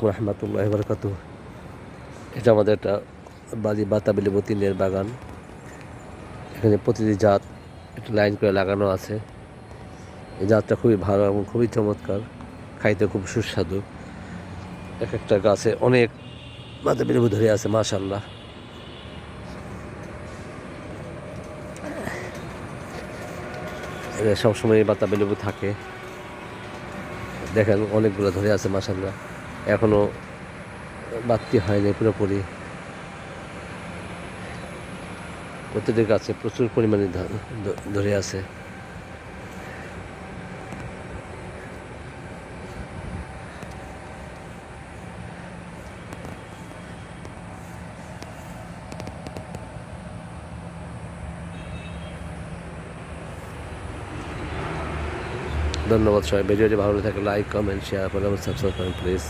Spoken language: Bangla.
রহমতুল্লাহ বরকাতু। এটা আমাদের একটা বাতাবি লেবু তিনের বাগান। এখানে প্রতিটি জাত একটা লাইন করে লাগানো আছে। এই জাতটা খুবই ভালো এবং খুবই চমৎকার, খাইতে খুব সুস্বাদু। এক একটা গাছে অনেক বাতাবি লেবু ধরে আছে, মাশাআল্লাহ। এখানে সবসময় বাতাবি লেবু থাকে, দেখেন অনেকগুলো ধরে আছে মাশাআল্লাহ। এখনো বাড়তি হয়নি পুরোপুরি। প্রতিটি গাছে প্রচুর পরিমাণে ধরে আছে। ধন্যবাদ সবাই। ভিডিওটি ভালো লাগে লাইক, কমেন্ট, শেয়ার করে সাবস্ক্রাইব করেন প্লিজ।